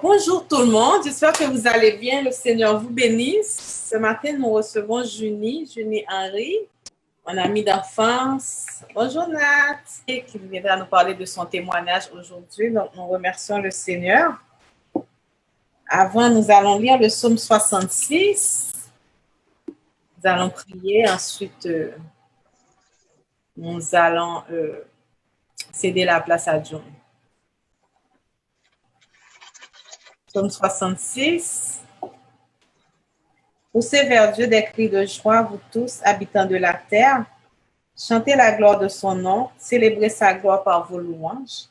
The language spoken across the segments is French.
Alors, bonjour tout le monde. J'espère que vous allez bien. Le Seigneur vous bénisse. Ce matin, nous recevons Junie Henry, mon amie d'enfance. Bonjour Nat, qui viendra nous parler de son témoignage aujourd'hui. Donc, nous remercions le Seigneur. Avant, nous allons lire le psaume 66. Nous allons prier. Ensuite, nous allons céder la place à John. Psaume 66. Poussez vers Dieu des cris de joie, vous tous, habitants de la terre. Chantez la gloire de son nom, célébrez sa gloire par vos louanges.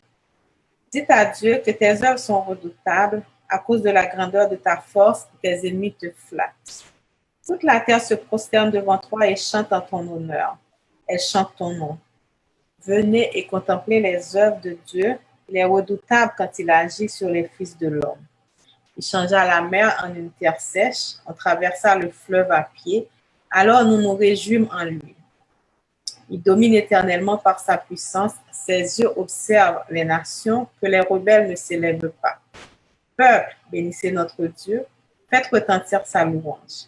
Dites à Dieu que tes œuvres sont redoutables à cause de la grandeur de ta force, tes ennemis te flattent. Toute la terre se prosterne devant toi et chante en ton honneur. Elle chante ton nom. Venez et contemplez les œuvres de Dieu, il est redoutable quand il agit sur les fils de l'homme. Il changea la mer en une terre sèche, on traversa le fleuve à pied, alors nous nous réjouîmes en lui. Il domine éternellement par sa puissance, ses yeux observent les nations, que les rebelles ne s'élèvent pas. Peuple, bénissez notre Dieu, faites retentir sa louange.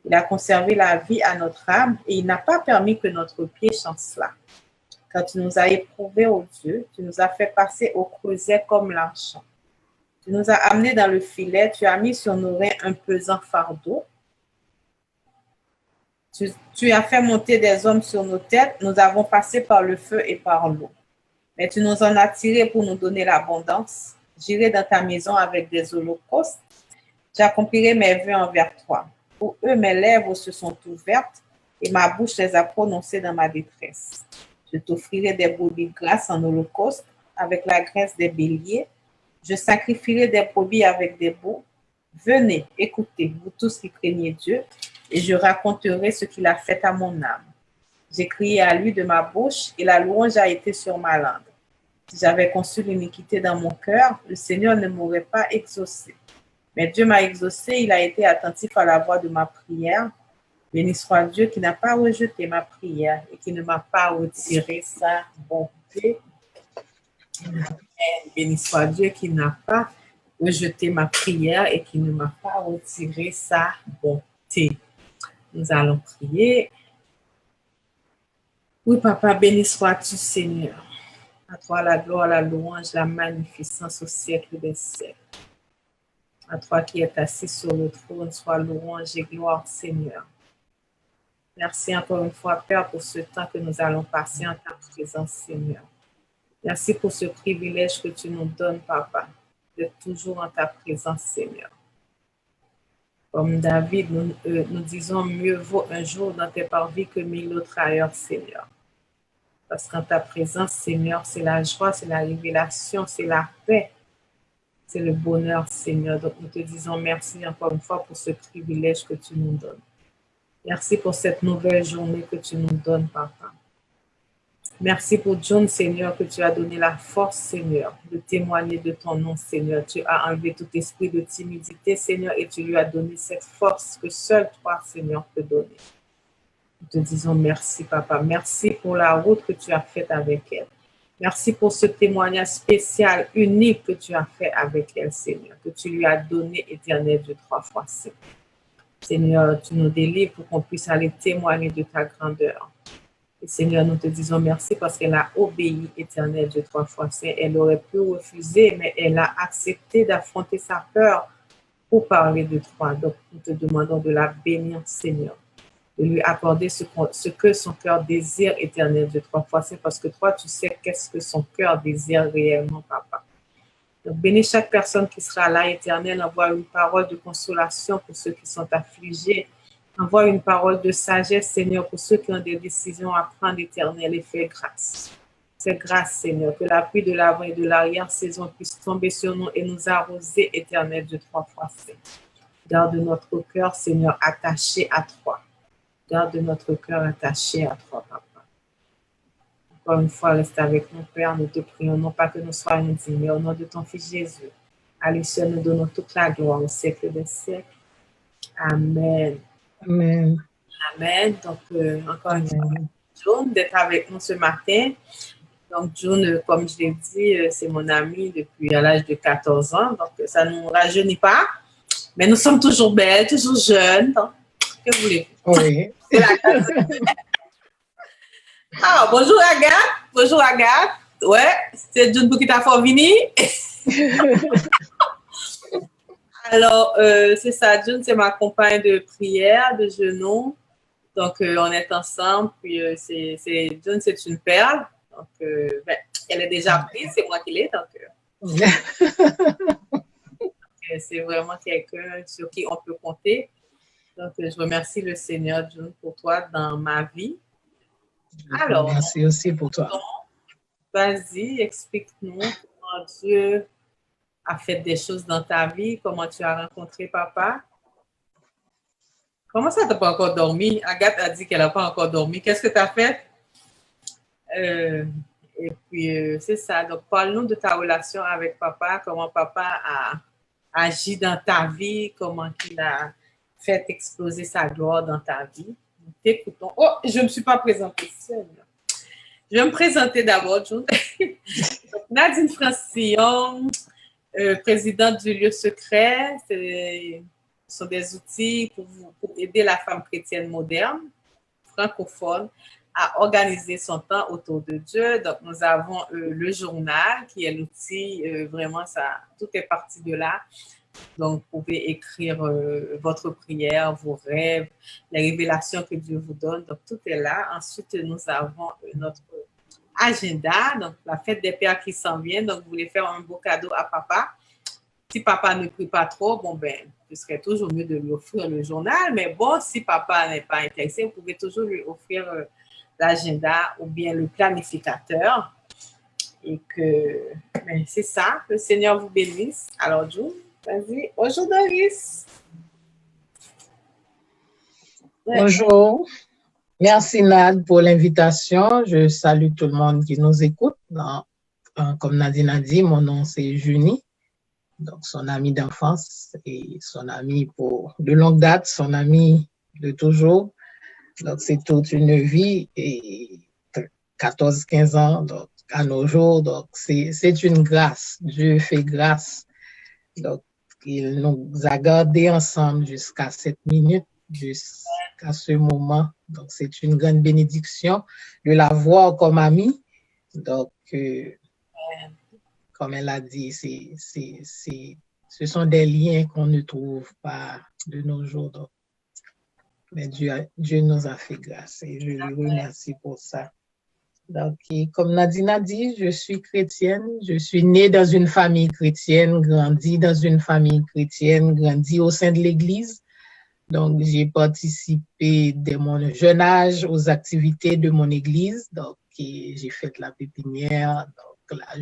Il a conservé la vie à notre âme et il n'a pas permis que notre pied chancela. Quand tu nous as éprouvés, ô Dieu, tu nous as fait passer au creuset comme l'argent. Tu nous as amenés dans le filet, tu as mis sur nos reins un pesant fardeau. Tu as fait monter des hommes sur nos têtes, nous avons passé par le feu et par l'eau. Mais tu nous en as tirés pour nous donner l'abondance. J'irai dans ta maison avec des holocaustes. J'accomplirai mes vœux envers toi. Pour eux, mes lèvres se sont ouvertes et ma bouche les a prononcées dans ma détresse. Je t'offrirai des brebis grasses en holocauste avec la graisse des béliers. Je sacrifierai des brebis avec des boucs. Venez, écoutez, vous tous qui craignez Dieu, et je raconterai ce qu'il a fait à mon âme. J'ai crié à lui de ma bouche, et la louange a été sur ma langue. Si j'avais conçu l'iniquité dans mon cœur, le Seigneur ne m'aurait pas exaucé. Mais Dieu m'a exaucé, il a été attentif à la voix de ma prière. Béni soit Dieu qui n'a pas rejeté ma prière et qui ne m'a pas retiré sa bonté. Béni soit Dieu qui n'a pas rejeté ma prière et qui ne m'a pas retiré sa bonté. Nous allons prier. Oui, Papa, béni sois-tu, Seigneur. À toi la gloire, la louange, la magnificence au siècle des siècles. À toi qui es assis sur le trône, sois louange et gloire, Seigneur. Merci encore une fois, Père, pour ce temps que nous allons passer en ta présence, Seigneur. Merci pour ce privilège que tu nous donnes, Papa, d'être toujours en ta présence, Seigneur. Comme David, nous disons, mieux vaut un jour dans tes parvis que 1000 autres ailleurs, Seigneur. Parce qu'en ta présence, Seigneur, c'est la joie, c'est la révélation, c'est la paix, c'est le bonheur, Seigneur. Donc, nous te disons merci encore une fois pour ce privilège que tu nous donnes. Merci pour cette nouvelle journée que tu nous donnes, Papa. Merci pour John, Seigneur, que tu as donné la force, Seigneur, de témoigner de ton nom, Seigneur. Tu as enlevé tout esprit de timidité, Seigneur, et tu lui as donné cette force que seul toi, Seigneur, peux donner. Nous te disons merci, Papa. Merci pour la route que tu as faite avec elle. Merci pour ce témoignage spécial, unique que tu as fait avec elle, Seigneur, que tu lui as donné, Éternel Dieu, 3 fois, Seigneur. Seigneur, tu nous délivres pour qu'on puisse aller témoigner de ta grandeur. Et Seigneur, nous te disons merci parce qu'elle a obéi, Éternel Dieu, 3 fois saint. Elle aurait pu refuser, mais elle a accepté d'affronter sa peur pour parler de toi. Donc, nous te demandons de la bénir, Seigneur, de lui accorder ce que son cœur désire, Éternel Dieu, 3 fois saint, parce que toi, tu sais qu'est-ce que son cœur désire réellement, Papa. Donc, bénis chaque personne qui sera là, Éternel, envoie une parole de consolation pour ceux qui sont affligés. Envoie une parole de sagesse, Seigneur, pour ceux qui ont des décisions à prendre, Éternel, et fais grâce. Fais grâce, Seigneur, que la pluie de l'avant et de l'arrière-saison puisse tomber sur nous et nous arroser, Éternel, de 3 fois saint. Garde notre cœur, Seigneur, attaché à toi. Garde notre cœur attaché à toi, Papa. Encore une fois, reste avec nous, Père, nous te prions, non pas que nous soyons dignes, mais au nom de ton Fils Jésus. À lui seul, nous donnons toute la gloire au siècle des siècles. Amen. Amen. Amen. Donc, encore une fois, John, d'être avec nous ce matin. Donc, June, comme je l'ai dit, c'est mon ami depuis à l'âge de 14 ans. Donc, ça ne nous rajeunit pas. Mais nous sommes toujours belles, toujours jeunes. Donc, que voulez-vous? Oui. C'est la grâce. Ah, bonjour Agathe. Bonjour Agathe. Ouais, c'est June pour qui t'a fait venir. Alors, c'est ça, June, c'est ma compagne de prière, de genoux. Donc, on est ensemble. Puis, June, c'est une perle. Donc, ben, elle est déjà prise, c'est moi qui l'ai. Donc, c'est vraiment quelqu'un sur qui on peut compter. Donc, je remercie le Seigneur, June, pour toi dans ma vie. Alors, merci aussi pour toi. Vas-y, explique-nous comment Dieu a fait des choses dans ta vie, comment tu as rencontré papa. Comment ça, tu n'as pas encore dormi? Agathe a dit qu'elle n'a pas encore dormi. Qu'est-ce que tu as fait? Et puis, c'est ça. Donc, parle-nous de ta relation avec papa, comment papa a agi dans ta vie, comment il a fait exploser sa gloire dans ta vie. T'écoutons. Oh, je ne me suis pas présentée. Je vais me présenter d'abord, June. Nadine Francillon, présidente du lieu secret. Ce sont des outils pour aider la femme chrétienne moderne, francophone, à organiser son temps autour de Dieu. Donc, nous avons le journal qui est l'outil, vraiment, ça, tout est parti de là. Donc, vous pouvez écrire votre prière, vos rêves, les révélations que Dieu vous donne. Donc, tout est là. Ensuite, nous avons notre agenda, donc la fête des pères qui s'en vient. Donc, vous voulez faire un beau cadeau à papa. Si papa ne prie pas trop, bon, ben, ce serait toujours mieux de lui offrir le journal. Mais bon, si papa n'est pas intéressé, vous pouvez toujours lui offrir l'agenda ou bien le planificateur. Et que, ben, c'est ça. Le Seigneur vous bénisse. Alors, June, vas-y. Bonjour, Doris. Ouais. Bonjour. Merci, Nad, pour l'invitation. Je salue tout le monde qui nous écoute. Comme Nadine a dit, mon nom, c'est Junie. Donc, son ami d'enfance et son ami de longue date, son ami de toujours. Donc, c'est toute une vie et 14-15 ans, donc, à nos jours. Donc, c'est une grâce. Dieu fait grâce. Donc, il nous a gardés ensemble jusqu'à cette minute, jusqu'à ce moment. Donc, c'est une grande bénédiction de l'avoir comme ami. Donc, comme elle a dit, ce sont des liens qu'on ne trouve pas de nos jours. Donc, mais Dieu nous a fait grâce et je lui remercie pour ça. Donc, comme Nadine a dit, je suis chrétienne. Je suis née dans une famille chrétienne, grandie dans une famille chrétienne, grandie au sein de l'Église. Donc, j'ai participé dès mon jeune âge aux activités de mon Église. Donc, j'ai fait la pépinière, donc la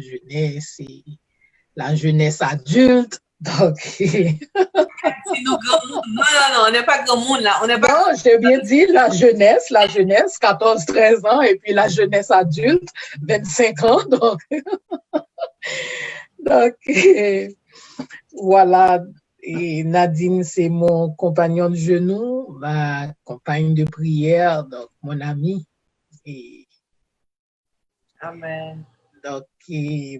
jeunesse adulte. Donc, c'est nos grands mondes. Non, on n'est pas grand monde là. On n'est pas... Non, j'ai bien dit la jeunesse, 14-13 ans, et puis la jeunesse adulte, 25 ans. Donc voilà. Et Nadine, c'est mon compagnon de genoux, ma compagne de prière, donc mon amie. Amen. Donc,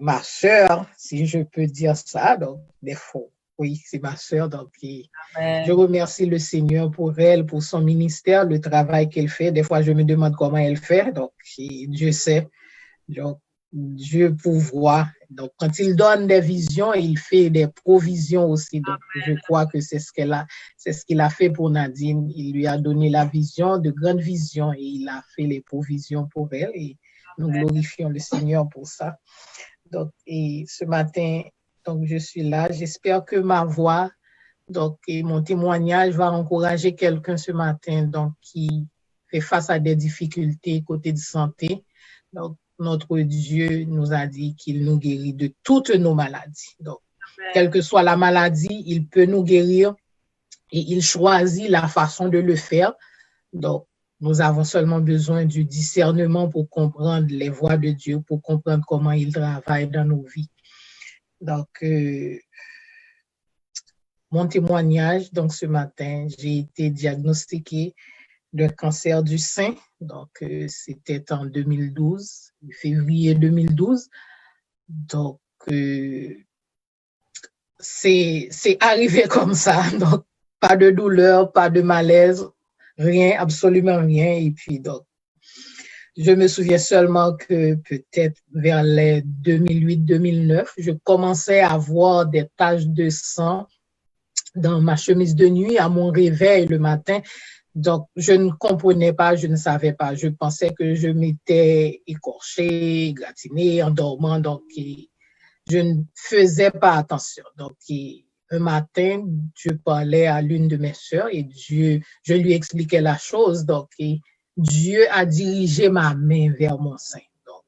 ma sœur, si je peux dire ça, donc des fois. Oui, c'est ma sœur. Donc, je remercie le Seigneur pour elle, pour son ministère, le travail qu'elle fait. Des fois, je me demande comment elle fait. Donc, Dieu sait. Donc, Dieu pourvoit. Donc, quand il donne des visions, il fait des provisions aussi. Donc, je crois que c'est ce qu'il a fait pour Nadine. Il lui a donné la vision, de grandes visions, et il a fait les provisions pour elle. Et nous glorifions le Seigneur pour ça. Donc, et ce matin, donc, je suis là. J'espère que ma voix, donc, et mon témoignage va encourager quelqu'un ce matin, donc, qui fait face à des difficultés côté de santé. Donc, notre Dieu nous a dit qu'il nous guérit de toutes nos maladies. Donc, quelle que soit la maladie, il peut nous guérir et il choisit la façon de le faire. Donc, nous avons seulement besoin du discernement pour comprendre les voies de Dieu, pour comprendre comment il travaille dans nos vies. Donc, mon témoignage, donc ce matin, j'ai été diagnostiquée d'un cancer du sein. Donc, c'était en 2012, février 2012. Donc, c'est arrivé comme ça. Donc, pas de douleur, pas de malaise, rien, absolument rien. Et puis, donc, je me souviens seulement que peut-être vers les 2008-2009, je commençais à avoir des taches de sang dans ma chemise de nuit à mon réveil le matin. Donc, je ne comprenais pas, je ne savais pas. Je pensais que je m'étais écorchée, gratinée en dormant. Donc, je ne faisais pas attention. Donc, un matin, je parlais à l'une de mes sœurs et je lui expliquais la chose. Donc, Dieu a dirigé ma main vers mon sein. Donc,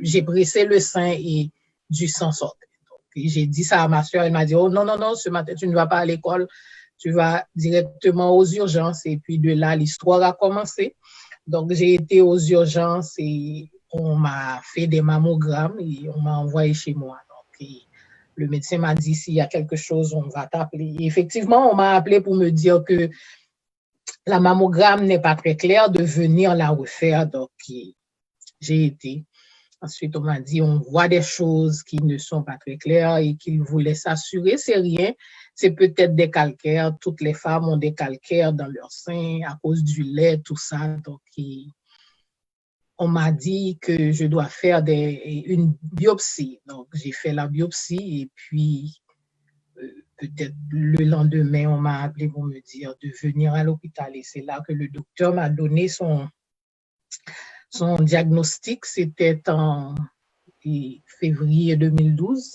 j'ai pressé le sein et du sang sortait. Donc, j'ai dit ça à ma sœur. Elle m'a dit, oh non, non, non, ce matin, tu ne vas pas à l'école. Tu vas directement aux urgences. Et puis de là, l'histoire a commencé. Donc, j'ai été aux urgences et on m'a fait des mammogrammes et on m'a envoyé chez moi. Donc, le médecin m'a dit, s'il y a quelque chose, on va t'appeler. Et effectivement, on m'a appelé pour me dire que la mammogramme n'est pas très claire, de venir la refaire. Donc, j'ai été. Ensuite, on m'a dit, on voit des choses qui ne sont pas très claires et qu'il voulait s'assurer. C'est rien. C'est peut-être des calcaires. Toutes les femmes ont des calcaires dans leur sein à cause du lait, tout ça. Donc, on m'a dit que je dois faire une biopsie. Donc, j'ai fait la biopsie et puis peut-être le lendemain, on m'a appelé pour me dire de venir à l'hôpital. Et c'est là que le docteur m'a donné son diagnostic. C'était en février 2012.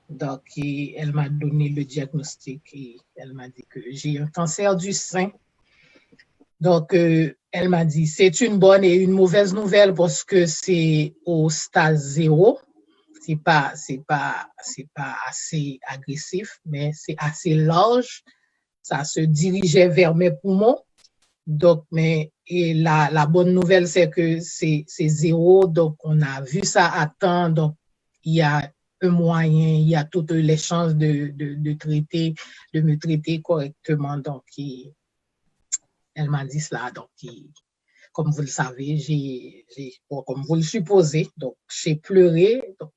Donc, elle m'a donné le diagnostic et elle m'a dit que j'ai un cancer du sein. Donc, elle m'a dit, c'est une bonne et une mauvaise nouvelle parce que c'est au stade 0. C'est pas assez agressif, mais c'est assez large. Ça se dirigeait vers mes poumons. Donc, et la bonne nouvelle, c'est que c'est 0. Donc, on a vu ça à temps. Donc, il y a un moyen, il y a toutes les chances de me traiter correctement. Donc, elle m'a dit cela. Donc, comme vous le savez, comme vous le supposez, donc j'ai pleuré. Donc,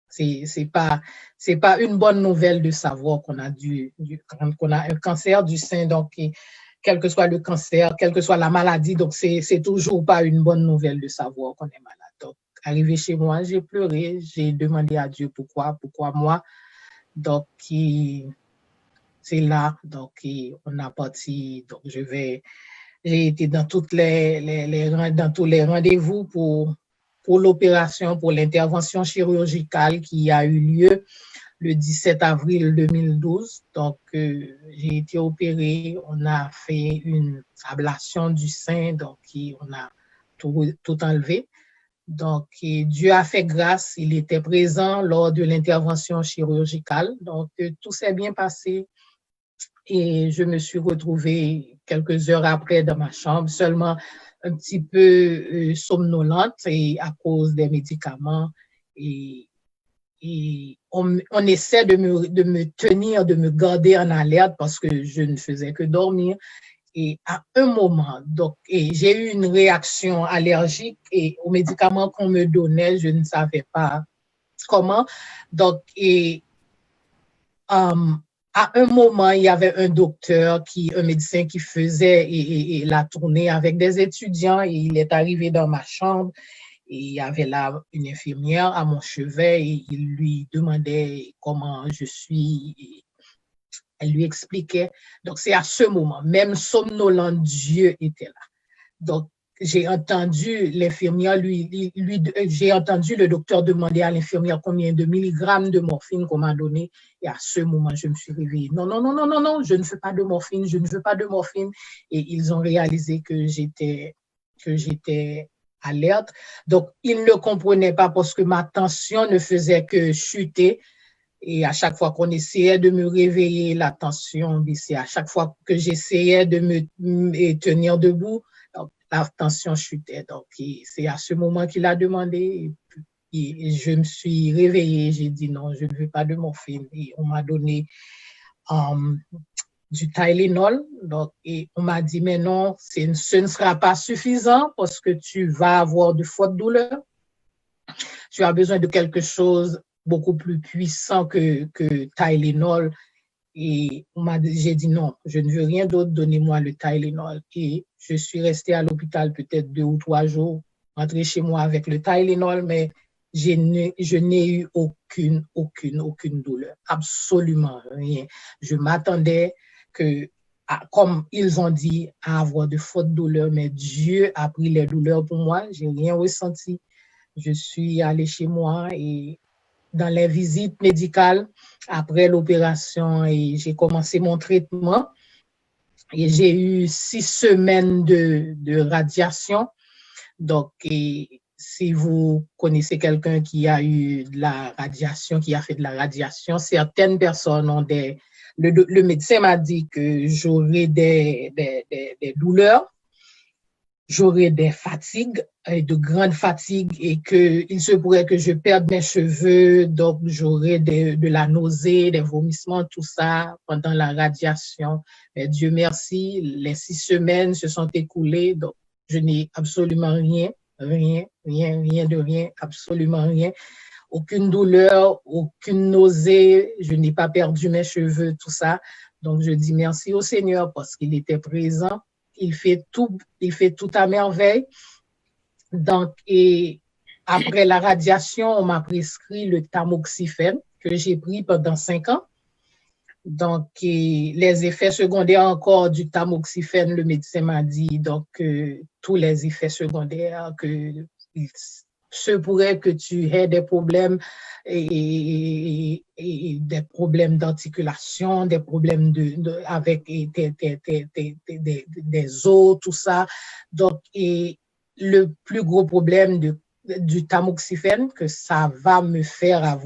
c'est pas une bonne nouvelle de savoir qu'on a qu'on a un cancer du sein. Donc, quel que soit le cancer, quelle que soit la maladie, donc c'est toujours pas une bonne nouvelle de savoir qu'on est malade. Donc, arrivé chez moi, j'ai pleuré, j'ai demandé à Dieu pourquoi moi. Donc, c'est là, donc on a parti. Donc, j'ai été dans tous les rendez-vous pour l'opération, pour l'intervention chirurgicale qui a eu lieu le 17 avril 2012. Donc, j'ai été opérée, on a fait une ablation du sein, donc on a tout enlevé. Donc, Dieu a fait grâce, il était présent lors de l'intervention chirurgicale. Donc, tout s'est bien passé. Et je me suis retrouvée quelques heures après dans ma chambre, seulement un petit peu somnolente et à cause des médicaments. Et on essaie de me tenir, de me garder en alerte parce que je ne faisais que dormir. Et à un moment, donc, j'ai eu une réaction allergique et aux médicaments qu'on me donnait, je ne savais pas comment. Donc, à un moment, il y avait un médecin qui faisait la tournée avec des étudiants et il est arrivé dans ma chambre et il y avait là une infirmière à mon chevet et il lui demandait comment je suis. Et elle lui expliquait. Donc, c'est à ce moment, même somnolent, Dieu était là. Donc, j'ai entendu l'infirmière, j'ai entendu le docteur demander à l'infirmière combien de milligrammes de morphine qu'on m'a donné. Et à ce moment, je me suis réveillée. Non, non, non, non, non, non, je ne veux pas de morphine, je ne veux pas de morphine. Et ils ont réalisé que j'étais alerte. Donc, ils ne comprenaient pas parce que ma tension ne faisait que chuter. Et à chaque fois qu'on essayait de me réveiller, la tension baissait. À chaque fois que j'essayais de me tenir debout, la tension chutait. Donc, c'est à ce moment qu'il a demandé. Et je me suis réveillée. J'ai dit non, je ne veux pas de morphine. Et on m'a donné du Tylenol. Donc, et on m'a dit, mais non, ce ne sera pas suffisant parce que tu vas avoir de fortes douleurs. Tu as besoin de quelque chose beaucoup plus puissant que Tylenol. Et j'ai dit non, je ne veux rien d'autre, donnez-moi le Tylenol. Et je suis restée à l'hôpital peut-être 2 ou 3 jours, rentrée chez moi avec le Tylenol, mais je n'ai eu aucune douleur, absolument rien. Je m'attendais comme ils ont dit, à avoir de fortes douleurs, mais Dieu a pris les douleurs pour moi, j'ai rien ressenti. Je suis allée chez moi et dans les visites médicales après l'opération et j'ai commencé mon traitement et j'ai eu 6 semaines de radiation. Donc, si vous connaissez quelqu'un qui a eu de la radiation, qui a fait de la radiation, certaines personnes ont le médecin m'a dit que j'aurais des douleurs, j'aurais des fatigues, de grandes fatigues et qu'il se pourrait que je perde mes cheveux, donc j'aurais de la nausée, des vomissements, tout ça pendant la radiation. Mais Dieu merci, les 6 semaines se sont écoulées, donc je n'ai absolument rien, absolument rien. Aucune douleur, aucune nausée, je n'ai pas perdu mes cheveux, tout ça. Donc je dis merci au Seigneur parce qu'il était présent. Il fait tout à merveille. Donc, et après la radiation, on m'a prescrit le tamoxifène que j'ai pris pendant 5 ans. Donc, les effets secondaires encore du tamoxifène, le médecin m'a dit, donc, tous les effets secondaires, que se pourrait que tu aies des problèmes et des problèmes d'articulation, des problèmes avec des os, tout ça. Donc, et le plus gros problème du tamoxifène, que ça va me faire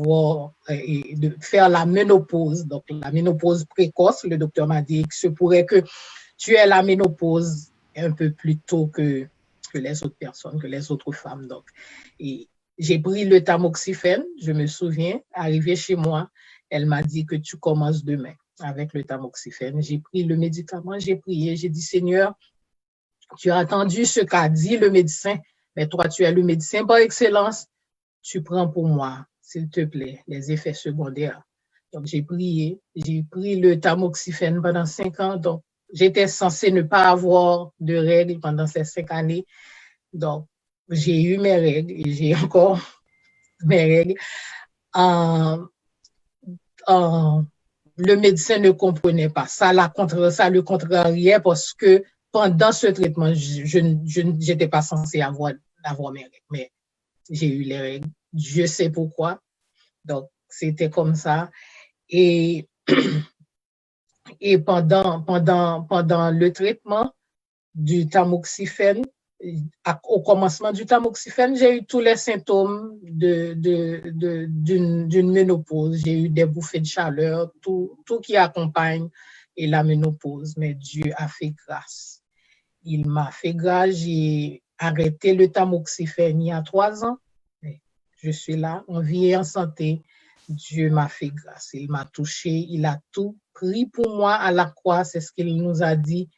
de faire la ménopause. Donc, la ménopause précoce, le docteur m'a dit que se pourrait que tu aies la ménopause un peu plus tôt que les autres personnes, que les autres femmes. Donc, et j'ai pris le tamoxifène, je me souviens, arrivé chez moi, elle m'a dit que tu commences demain avec le tamoxifène. J'ai pris le médicament, j'ai prié, j'ai dit, Seigneur, tu as entendu ce qu'a dit le médecin, mais toi, tu es le médecin par excellence, tu prends pour moi, s'il te plaît, les effets secondaires. Donc, j'ai prié, j'ai pris le tamoxifène pendant 5 ans, donc j'étais censée ne pas avoir de règles pendant ces 5 années. Donc, j'ai eu mes règles et j'ai encore mes règles. Le médecin ne comprenait pas. Ça le contrariait parce que pendant ce traitement, je n'étais pas censée avoir mes règles. Mais j'ai eu les règles. Dieu sait pourquoi. Donc, c'était comme ça. Et pendant le traitement du tamoxifène, au commencement du tamoxifène, j'ai eu tous les symptômes d'une ménopause. J'ai eu des bouffées de chaleur, tout qui accompagne la ménopause. Mais Dieu a fait grâce. Il m'a fait grâce. J'ai arrêté le tamoxifène il y a 3 ans. Je suis là, en vie et en santé. Dieu m'a fait grâce. Il m'a touché. Il a tout pris pour moi à la croix. C'est ce qu'il nous a dit.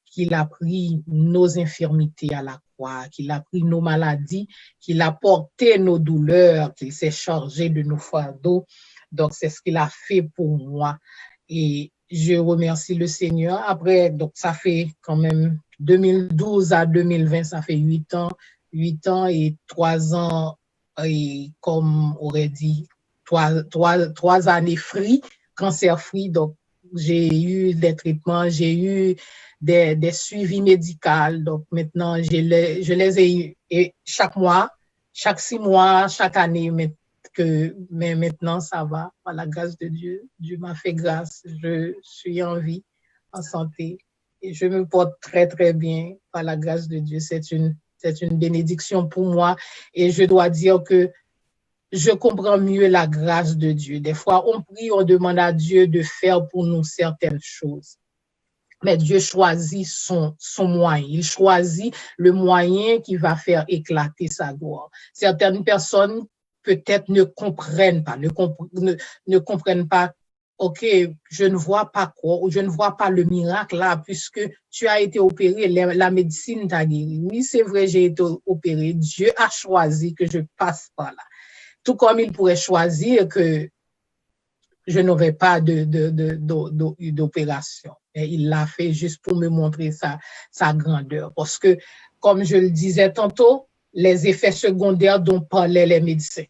Qu'il a pris nos infirmités à la croix, qu'il a pris nos maladies, qu'il a porté nos douleurs, qu'il s'est chargé de nos fardeaux. Donc, c'est ce qu'il a fait pour moi. Et je remercie le Seigneur. Après, donc, ça fait quand même 2012 à 2020, ça fait 8 ans. 8 ans et 3 ans, et comme on aurait dit, 3 années free, cancer free. Donc, j'ai eu des traitements, j'ai eu des suivis médicaux. Donc, maintenant, je les ai eu et chaque mois, chaque 6 mois, chaque année. Mais maintenant, ça va. Par la grâce de Dieu, Dieu m'a fait grâce. Je suis en vie, en santé et je me porte très, très bien. Par la grâce de Dieu, c'est une bénédiction pour moi et je dois dire que je comprends mieux la grâce de Dieu. Des fois, on prie, on demande à Dieu de faire pour nous certaines choses. Mais Dieu choisit son moyen. Il choisit le moyen qui va faire éclater sa gloire. Certaines personnes, peut-être, ne comprennent pas OK, je ne vois pas quoi, ou je ne vois pas le miracle là, puisque tu as été opéré, la médecine t'a guéri. Oui, c'est vrai, j'ai été opéré. Dieu a choisi que je passe par là. Tout comme il pourrait choisir que je n'aurais pas d'opération. Et il l'a fait juste pour me montrer sa grandeur. Parce que, comme je le disais tantôt, les effets secondaires dont parlaient les médecins.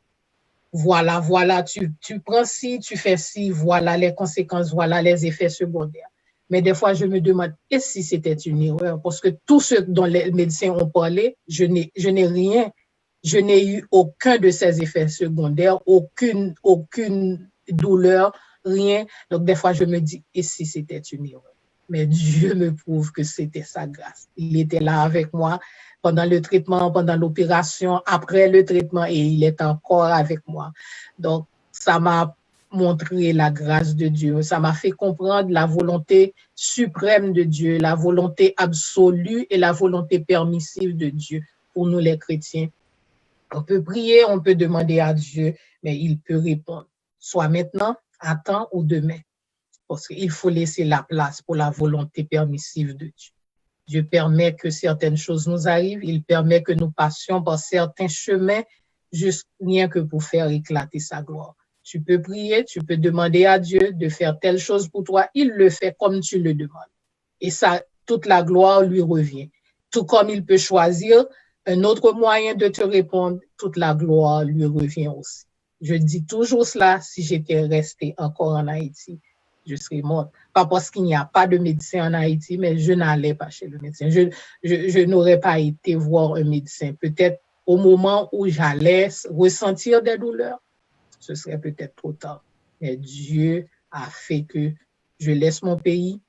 Voilà, tu prends ci, tu fais ci, voilà les conséquences, voilà les effets secondaires. Mais des fois, je me demande, et si c'était une erreur? Parce que tout ce dont les médecins ont parlé, je n'ai rien, je n'ai eu aucun de ces effets secondaires, aucune douleur, rien. Donc, des fois, je me dis, et si c'était une erreur? Mais Dieu me prouve que c'était sa grâce. Il était là avec moi pendant le traitement, pendant l'opération, après le traitement, et il est encore avec moi. Donc, ça m'a montré la grâce de Dieu. Ça m'a fait comprendre la volonté suprême de Dieu, la volonté absolue et la volonté permissive de Dieu pour nous les chrétiens. On peut prier, on peut demander à Dieu, mais il peut répondre, soit maintenant, à temps ou demain. Parce qu'il faut laisser la place pour la volonté permissive de Dieu. Dieu permet que certaines choses nous arrivent, il permet que nous passions par certains chemins, juste rien que pour faire éclater sa gloire. Tu peux prier, tu peux demander à Dieu de faire telle chose pour toi, il le fait comme tu le demandes. Et ça, toute la gloire lui revient. Tout comme il peut choisir un autre moyen de te répondre, toute la gloire lui revient aussi. Je dis toujours cela, si j'étais restée encore en Haïti, je serais morte. Pas parce qu'il n'y a pas de médecin en Haïti, mais je n'allais pas chez le médecin. Je n'aurais pas été voir un médecin. Peut-être au moment où j'allais ressentir des douleurs, ce serait peut-être trop tard. Mais Dieu a fait que je laisse mon pays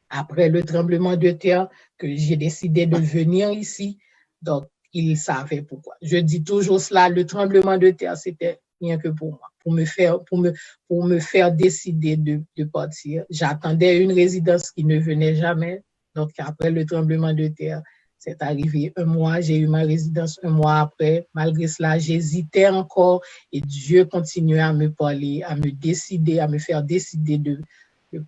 après le tremblement de terre, que j'ai décidé de venir ici. Donc, il savait pourquoi. Je dis toujours cela, le tremblement de terre, c'était rien que pour moi, pour me faire décider de partir. J'attendais une résidence qui ne venait jamais. Donc, après le tremblement de terre, c'est arrivé un mois, j'ai eu ma résidence un mois après. Malgré cela, j'hésitais encore et Dieu continuait à me parler, à me décider, à me faire décider de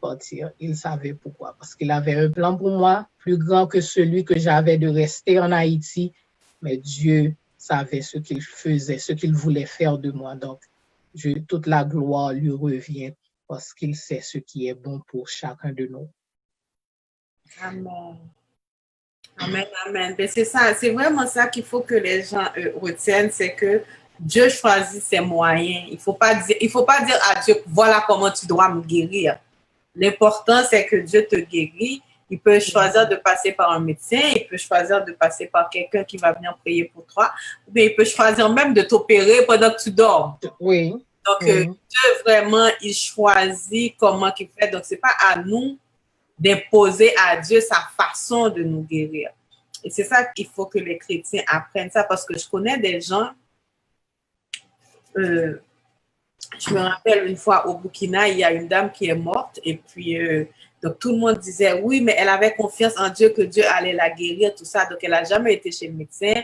partir. Il savait pourquoi. Parce qu'il avait un plan pour moi, plus grand que celui que j'avais de rester en Haïti. Mais Dieu savait ce qu'il faisait, ce qu'il voulait faire de moi. Donc, toute la gloire lui revient parce qu'il sait ce qui est bon pour chacun de nous. Amen. Amen, amen. Mais c'est ça, c'est vraiment ça qu'il faut que les gens retiennent, c'est que Dieu choisit ses moyens. Il faut pas dire à Dieu, voilà comment tu dois me guérir. L'important, c'est que Dieu te guérit. Il peut choisir de passer par un médecin, il peut choisir de passer par quelqu'un qui va venir prier pour toi, ou bien il peut choisir même de t'opérer pendant que tu dors. Oui. Donc, Dieu, vraiment, il choisit comment il fait. Donc, c'est pas à nous d'imposer à Dieu sa façon de nous guérir. Et c'est ça qu'il faut que les chrétiens apprennent ça, parce que je connais des gens, je me rappelle une fois au Burkina, il y a une dame qui est morte et puis donc tout le monde disait oui, mais elle avait confiance en Dieu que Dieu allait la guérir, tout ça. Donc elle n'a jamais été chez le médecin,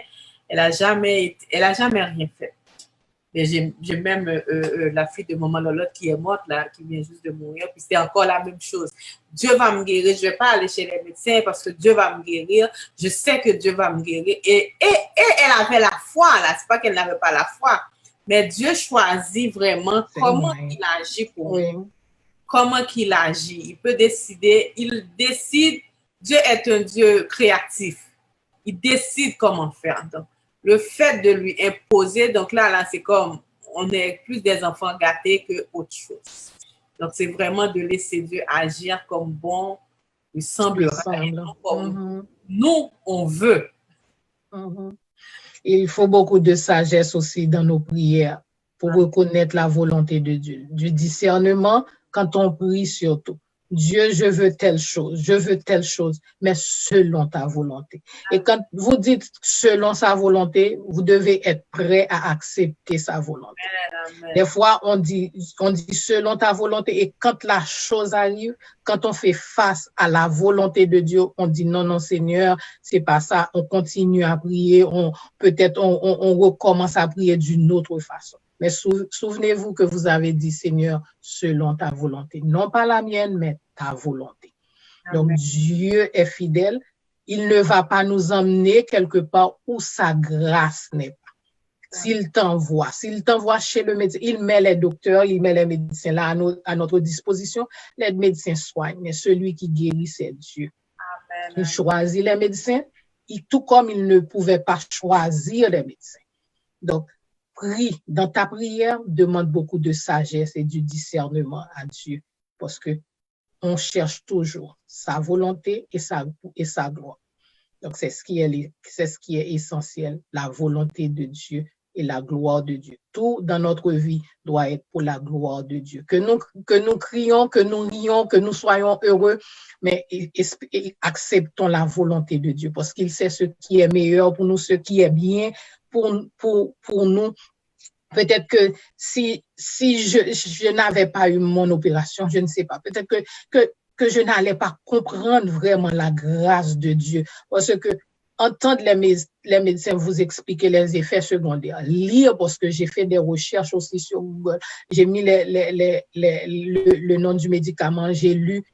elle a jamais rien fait. Mais j'ai même la fille de maman Lolotte qui est morte là, qui vient juste de mourir, puis c'est encore la même chose. Dieu va me guérir, je vais pas aller chez les médecins parce que Dieu va me guérir, je sais que Dieu va me guérir. Et elle avait la foi là, c'est pas qu'elle n'avait pas la foi. Mais Dieu choisit vraiment comment il agit pour nous. Comment il agit. Il peut décider, il décide. Dieu est un Dieu créatif. Il décide comment faire. Donc, le fait de lui imposer, donc là, c'est comme, on est plus des enfants gâtés que autre chose. Donc, c'est vraiment de laisser Dieu agir comme bon lui semblera. Comme nous, on veut. Il faut beaucoup de sagesse aussi dans nos prières pour reconnaître la volonté de Dieu. Du discernement quand on prie surtout. Dieu, je veux telle chose, mais selon ta volonté. Et quand vous dites selon sa volonté, vous devez être prêt à accepter sa volonté. Des fois, on dit selon ta volonté, et quand la chose arrive, quand on fait face à la volonté de Dieu, on dit non, Seigneur, c'est pas ça. On continue à prier, peut-être on recommence à prier d'une autre façon. Mais souvenez-vous que vous avez dit, Seigneur, selon ta volonté. Non pas la mienne, mais ta volonté. Amen. Donc, Dieu est fidèle. Il ne va pas nous emmener quelque part où sa grâce n'est pas. S'il t'envoie chez le médecin, il met les docteurs, il met les médecins là à notre disposition. Les médecins soignent, mais celui qui guérit, c'est Dieu. Amen. Il choisit les médecins, tout comme il ne pouvait pas choisir les médecins. Donc, prie, dans ta prière, demande beaucoup de sagesse et du discernement à Dieu, parce que on cherche toujours sa volonté et sa gloire. Donc, c'est ce qui est essentiel, la volonté de Dieu et la gloire de Dieu. Tout dans notre vie doit être pour la gloire de Dieu. Que nous crions, que nous rions, que nous soyons heureux, mais acceptons la volonté de Dieu, parce qu'il sait ce qui est meilleur pour nous, ce qui est bien pour nous. Peut-être que si je n'avais pas eu mon opération, je ne sais pas. Peut-être que je n'allais pas comprendre vraiment la grâce de Dieu. Parce que entendre les médecins vous expliquer les effets secondaires, lire, parce que j'ai fait des recherches aussi sur Google, j'ai mis le nom du médicament, j'ai lu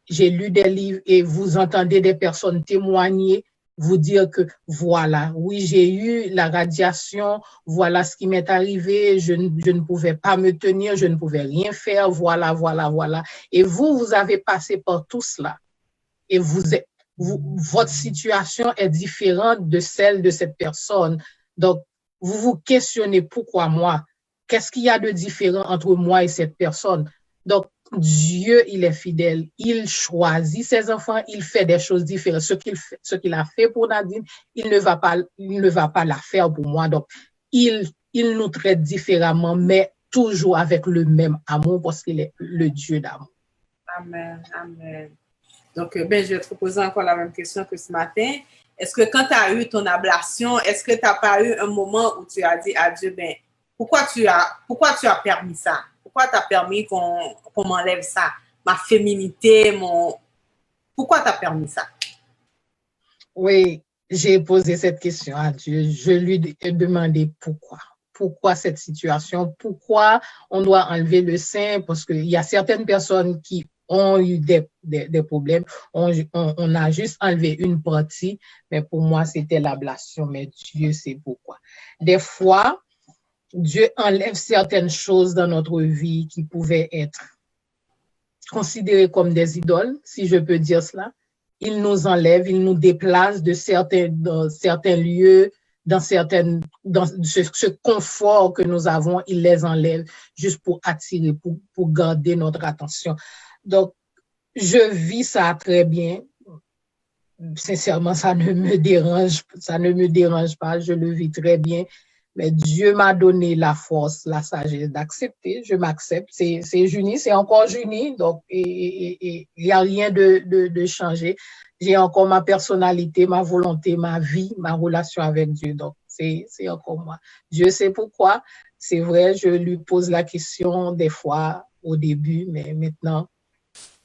des livres et vous entendez des personnes témoigner, vous dire que voilà, oui, j'ai eu la radiation, voilà ce qui m'est arrivé, je ne pouvais pas me tenir, je ne pouvais rien faire, voilà. Et vous avez passé par tout cela. Et votre situation est différente de celle de cette personne. Donc, vous vous questionnez, pourquoi moi? Qu'est-ce qu'il y a de différent entre moi et cette personne? Donc, Dieu, il est fidèle. Il choisit ses enfants. Il fait des choses différentes. Ce qu'il a fait pour Nadine, il ne va pas la faire pour moi. Donc, il nous traite différemment, mais toujours avec le même amour, parce qu'il est le Dieu d'amour. Amen. Donc, je vais te poser encore la même question que ce matin. Est-ce que quand tu as eu ton ablation, est-ce que tu n'as pas eu un moment où tu as dit à Dieu, pourquoi tu as permis ça? Pourquoi tu as permis qu'on m'enlève ça? Ma féminité, Pourquoi tu as permis ça? Oui, j'ai posé cette question à Dieu. Je lui ai demandé pourquoi. Pourquoi cette situation? Pourquoi on doit enlever le sein? Parce qu'il y a certaines personnes qui ont eu des problèmes. On a juste enlevé une partie, mais pour moi, c'était l'ablation. Mais Dieu sait pourquoi. Des fois, Dieu enlève certaines choses dans notre vie qui pouvaient être considérées comme des idoles, si je peux dire cela. Il nous enlève, il nous déplace dans certains lieux, dans ce confort que nous avons, il les enlève juste pour attirer, pour garder notre attention. Donc, je vis ça très bien. Sincèrement, ça ne me dérange pas, je le vis très bien. Mais Dieu m'a donné la force, la sagesse d'accepter. Je m'accepte. C'est Junie, c'est encore Junie. Donc, il n'y a rien de changé. J'ai encore ma personnalité, ma volonté, ma vie, ma relation avec Dieu. Donc, c'est encore moi. Dieu sait pourquoi. C'est vrai, je lui pose la question des fois au début, mais maintenant,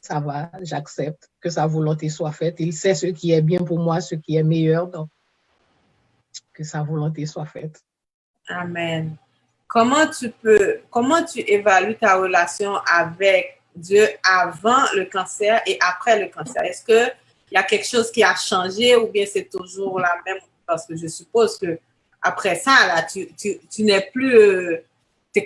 ça va, j'accepte que sa volonté soit faite. Il sait ce qui est bien pour moi, ce qui est meilleur. Donc, que sa volonté soit faite. Amen. Comment tu évalues ta relation avec Dieu avant le cancer et après le cancer? Est-ce qu'il y a quelque chose qui a changé ou bien c'est toujours la même? Parce que je suppose que après ça, là, tu n'es plus... c'est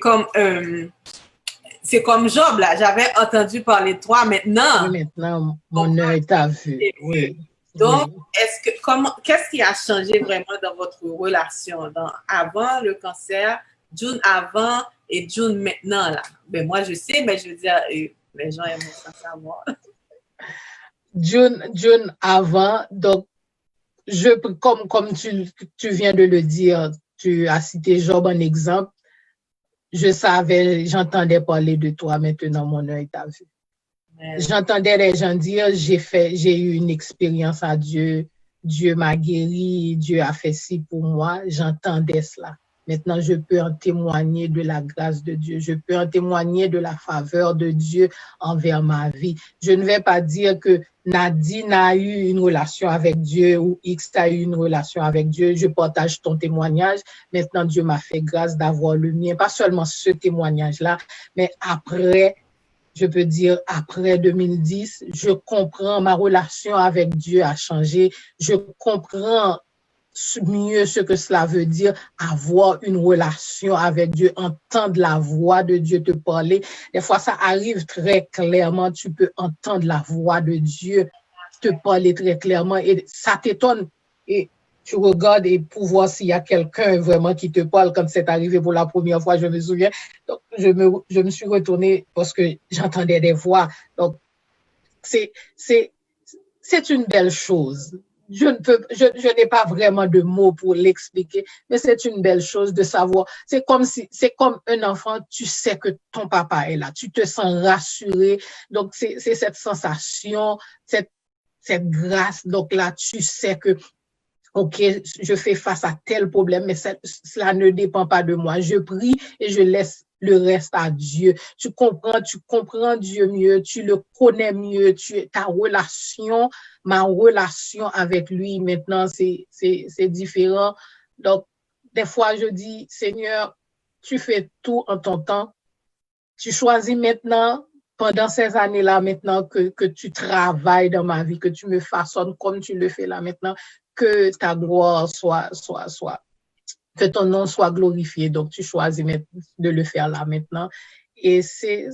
comme Job, là. J'avais entendu parler de toi maintenant. Oui, maintenant, mon œil t'a vu. Oui. Donc, qu'est-ce qui a changé vraiment dans votre relation avant le cancer, June avant et June maintenant, là? Ben, moi, je sais, mais je veux dire, les gens aiment ça savoir. June avant, donc, comme tu viens de le dire, tu as cité Job en exemple, j'entendais parler de toi, maintenant mon œil t'a vu. J'entendais les gens dire, j'ai eu une expérience à Dieu, Dieu m'a guéri, Dieu a fait ci pour moi, j'entendais cela. Maintenant, je peux en témoigner de la grâce de Dieu. Je peux en témoigner de la faveur de Dieu envers ma vie. Je ne vais pas dire que Nadine a eu une relation avec Dieu ou X a eu une relation avec Dieu. Je partage ton témoignage. Maintenant, Dieu m'a fait grâce d'avoir le mien. Pas seulement ce témoignage-là, mais après, je peux dire après 2010, je comprends, ma relation avec Dieu a changé. Je comprends mieux ce que cela veut dire, avoir une relation avec Dieu, entendre la voix de Dieu te parler. Des fois, ça arrive très clairement, tu peux entendre la voix de Dieu te parler très clairement et ça t'étonne. Et tu regardes et pour voir s'il y a quelqu'un vraiment qui te parle quand c'est arrivé pour la première fois, je me souviens. Donc, je me suis retournée parce que j'entendais des voix. Donc, c'est une belle chose. Je n'ai pas vraiment de mots pour l'expliquer, mais c'est une belle chose de savoir. C'est comme un enfant, tu sais que ton papa est là, tu te sens rassuré. Donc, c'est cette sensation, cette grâce. Donc là, tu sais que, OK, je fais face à tel problème, mais cela ne dépend pas de moi. Je prie et je laisse le reste à Dieu. Tu comprends Dieu mieux, tu le connais mieux, ma relation avec lui maintenant, c'est différent. Donc, des fois, je dis, Seigneur, tu fais tout en ton temps. Tu choisis maintenant, pendant ces années-là, maintenant que tu travailles dans ma vie, que tu me façonnes comme tu le fais là maintenant, que ta gloire soit que ton nom soit glorifié. Donc, tu choisis de le faire là maintenant. Et c'est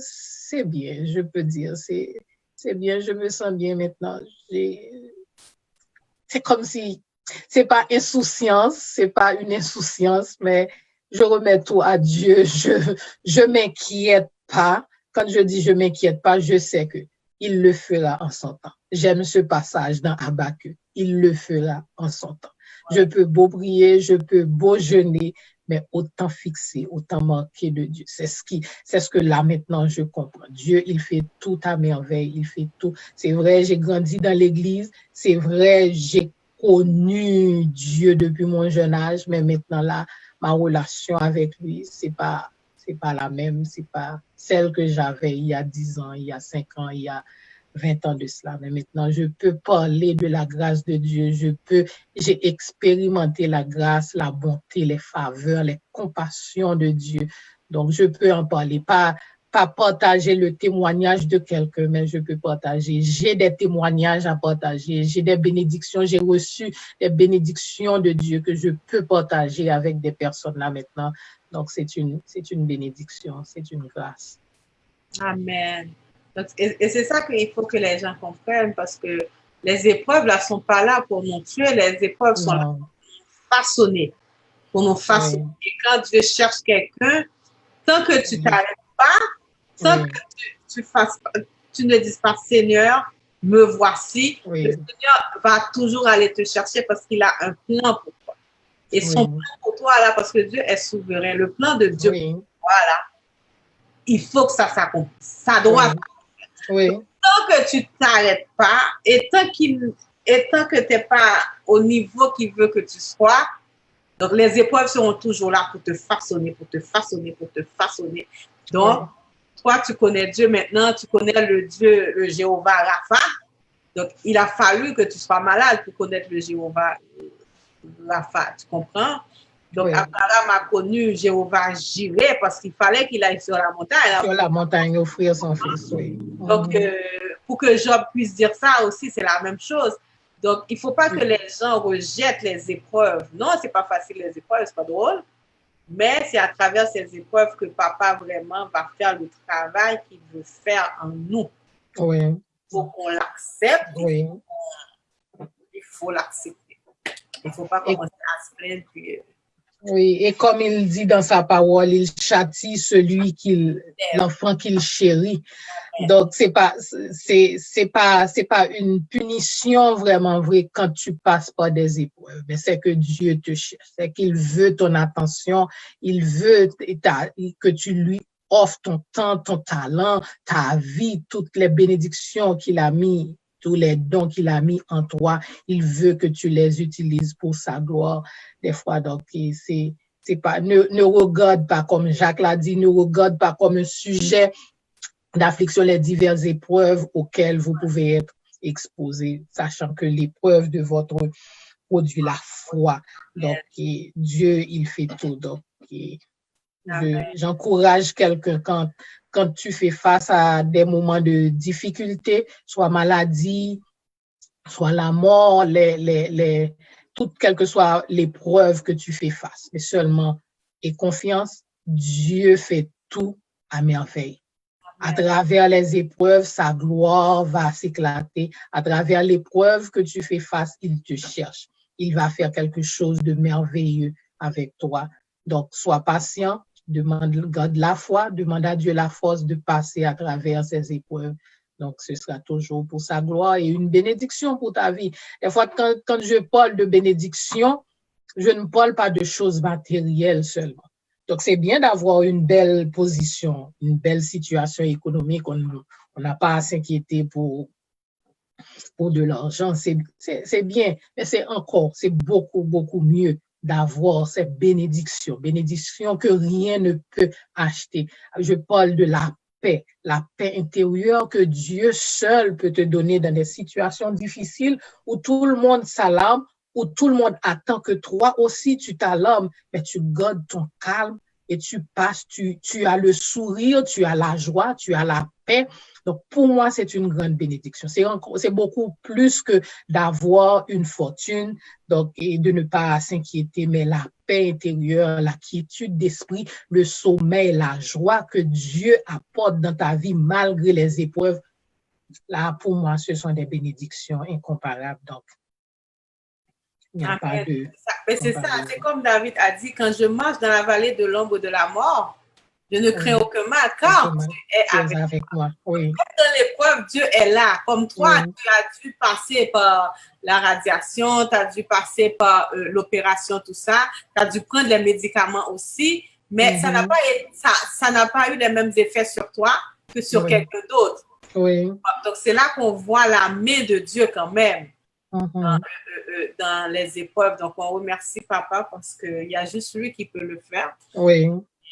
bien, je peux dire. C'est bien, je me sens bien maintenant. C'est comme si, c'est pas une insouciance, mais je remets tout à Dieu. Je m'inquiète pas. Quand je dis je m'inquiète pas, je sais que il le fera en son temps. J'aime ce passage dans Habakkuk. Il le fera en son temps. Je peux beau prier, je peux beau jeûner, mais autant fixé, autant manqué de Dieu. C'est ce que là maintenant je comprends. Dieu, il fait tout à merveille, il fait tout. C'est vrai, j'ai grandi dans l'église, c'est vrai, j'ai connu Dieu depuis mon jeune âge, mais maintenant là, ma relation avec lui, c'est pas la même, c'est pas celle que j'avais il y a 10 ans, il y a 5 ans, il y a 20 ans de cela. Mais maintenant, je peux parler de la grâce de Dieu. J'ai expérimenté la grâce, la bonté, les faveurs, les compassions de Dieu. Donc, je peux en parler. Pas partager le témoignage de quelqu'un, mais je peux partager. J'ai des témoignages à partager. J'ai des bénédictions. J'ai reçu des bénédictions de Dieu que je peux partager avec des personnes là maintenant. Donc, c'est une bénédiction. C'est une grâce. Amen. Donc, et c'est ça qu'il faut que les gens comprennent parce que les épreuves là sont pas là pour nous tuer, les épreuves sont là pour nous façonner, Oui. Et quand Dieu cherche quelqu'un, tant que tu t'arrêtes pas, tant que tu ne dises pas Seigneur, me voici, le Seigneur va toujours aller te chercher parce qu'il a un plan pour toi. Et son plan pour toi là, parce que Dieu est souverain, le plan de Dieu, voilà. Il faut que ça s'accomplisse. Ça doit. Donc, tant que tu t'arrêtes pas et tant que tu n'es pas au niveau qu'il veut que tu sois, donc les épreuves seront toujours là pour te façonner, pour te façonner, pour te façonner. Donc, toi, tu connais Dieu maintenant, tu connais le Dieu, le Jéhovah Rapha. Donc, il a fallu que tu sois malade pour connaître le Jéhovah Rapha. Tu comprends? Donc, Abraham a connu Jéhovah Jireh parce qu'il fallait qu'il aille sur la montagne. Sur la montagne, offrir son fils, oui. Donc, pour que Job puisse dire ça aussi, c'est la même chose. Donc, il ne faut pas que les gens rejettent les épreuves. Non, ce n'est pas facile les épreuves, ce n'est pas drôle. Mais c'est à travers ces épreuves que papa vraiment va faire le travail qu'il veut faire en nous. Oui. Il faut qu'on l'accepte. Oui. Il faut l'accepter. Il ne faut pas commencer à se plaindre. Oui, et comme il dit dans sa parole, il châtie l'enfant qu'il chérit. Donc, c'est pas une punition vraiment vraie quand tu passes par des épreuves. Mais c'est que Dieu te cherche. C'est qu'il veut ton attention. Il veut que tu lui offres ton temps, ton talent, ta vie, toutes les bénédictions qu'il a mis, tous les dons qu'il a mis en toi. Il veut que tu les utilises pour sa gloire. Des fois, donc, c'est ne regarde pas, comme Jacques l'a dit, ne regarde pas comme un sujet d'affliction les diverses épreuves auxquelles vous pouvez être exposés, sachant que l'épreuve de votre produit la foi. Donc, Dieu, il fait tout. Donc, j'encourage quelqu'un quand tu fais face à des moments de difficulté, soit maladie, soit la mort, quelle que soit l'épreuve que tu fais face, mais seulement aie confiance, Dieu fait tout à merveille. À travers les épreuves, sa gloire va s'éclater. À travers l'épreuve que tu fais face, il te cherche. Il va faire quelque chose de merveilleux avec toi. Donc, sois patient, garde la foi, demande à Dieu la force de passer à travers ces épreuves. Donc, ce sera toujours pour sa gloire et une bénédiction pour ta vie. Des fois, quand je parle de bénédiction, je ne parle pas de choses matérielles seulement. Donc, c'est bien d'avoir une belle position, une belle situation économique. On n'a pas à s'inquiéter pour de l'argent. C'est bien, mais c'est beaucoup, beaucoup mieux d'avoir cette bénédiction. Bénédiction que rien ne peut acheter. Je parle de la paix intérieure que Dieu seul peut te donner dans des situations difficiles où tout le monde s'alarme, où tout le monde attend que toi aussi tu t'alarmes, mais tu gardes ton calme et tu passes, tu as le sourire, tu as la joie, tu as la paix. Donc, pour moi, c'est une grande bénédiction. C'est beaucoup plus que d'avoir une fortune, donc, et de ne pas s'inquiéter, mais la paix intérieure, la quiétude d'esprit, le sommeil, la joie que Dieu apporte dans ta vie malgré les épreuves. Là, pour moi, ce sont des bénédictions incomparables. Donc, il n'y a pas de... C'est ça, c'est comme David a dit, quand je marche dans la vallée de l'ombre de la mort, je ne crains aucun mal, car tu es avec moi. Oui. Dans l'épreuve, Dieu est là. Comme toi, tu as dû passer par la radiation, tu as dû passer par l'opération, tout ça. Tu as dû prendre les médicaments aussi, mais ça n'a pas eu les mêmes effets sur toi que sur quelqu'un d'autre. Oui. Donc, c'est là qu'on voit la main de Dieu quand même. Dans les épreuves. Donc, on remercie Papa parce qu'il y a juste lui qui peut le faire. Oui.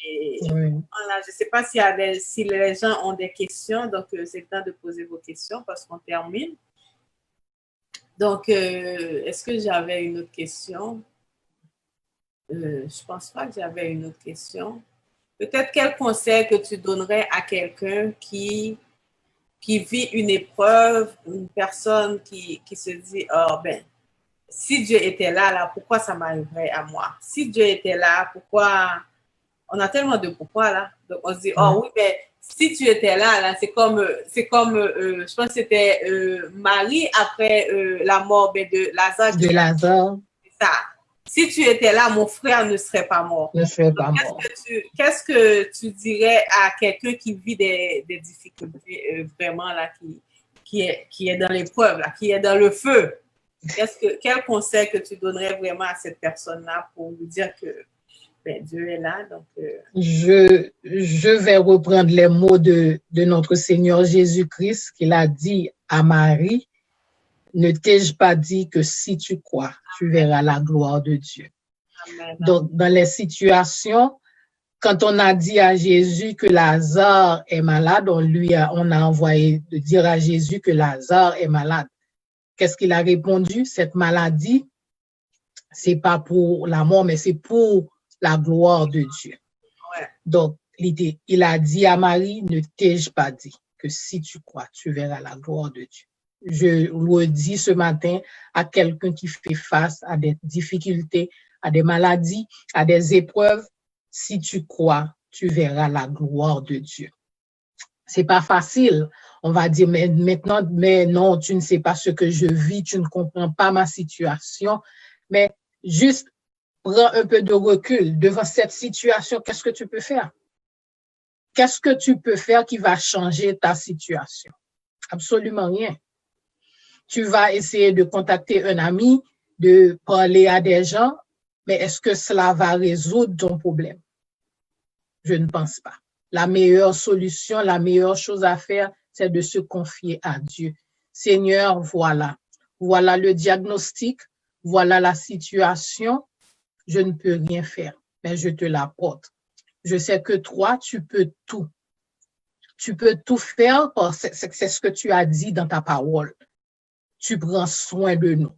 Et voilà, je ne sais pas si les gens ont des questions, donc c'est le temps de poser vos questions parce qu'on termine. Donc, est-ce que j'avais une autre question? Je ne pense pas que j'avais une autre question. Peut-être quel conseil que tu donnerais à quelqu'un qui vit une épreuve, une personne qui se dit, oh ben, si Dieu était là, pourquoi ça m'arriverait à moi? Si Dieu était là, pourquoi... On a tellement de pourquoi là. Donc on se dit, oh oui, mais si tu étais là, c'est comme je pense que c'était Marie après la mort de Lazare. De Lazare. C'est ça. Si tu étais là, mon frère ne serait pas mort. Ne serait pas mort. Qu'est-ce que tu dirais à quelqu'un qui vit des difficultés vraiment là, qui est dans l'épreuve, là, qui est dans le feu? Quel conseil que tu donnerais vraiment à cette personne-là pour lui dire que Dieu est là? Donc, je vais reprendre les mots de notre Seigneur Jésus-Christ qu'il a dit à Marie. Ne t'ai-je pas dit que si tu crois, tu verras la gloire de Dieu. Amen. Donc, dans les situations, quand on a dit à Jésus que Lazare est malade, on a envoyé de dire à Jésus que Lazare est malade. Qu'est-ce qu'il a répondu? Cette maladie, c'est pas pour la mort, mais c'est pour la gloire de Dieu. Ouais. Donc, il a dit à Marie, ne t'ai-je pas dit que si tu crois, tu verras la gloire de Dieu. Je le dis ce matin à quelqu'un qui fait face à des difficultés, à des maladies, à des épreuves. Si tu crois, tu verras la gloire de Dieu. C'est pas facile. On va dire, mais maintenant, mais non, tu ne sais pas ce que je vis, tu ne comprends pas ma situation. Mais juste prends un peu de recul devant cette situation. Qu'est-ce que tu peux faire? Qu'est-ce que tu peux faire qui va changer ta situation? Absolument rien. Tu vas essayer de contacter un ami, de parler à des gens, mais est-ce que cela va résoudre ton problème? Je ne pense pas. La meilleure solution, la meilleure chose à faire, c'est de se confier à Dieu. Seigneur, voilà le diagnostic, voilà la situation, je ne peux rien faire. mais je te l'apporte. Je sais que toi, tu peux tout. Tu peux tout faire parce que c'est ce que tu as dit dans ta parole. Tu prends soin de nous.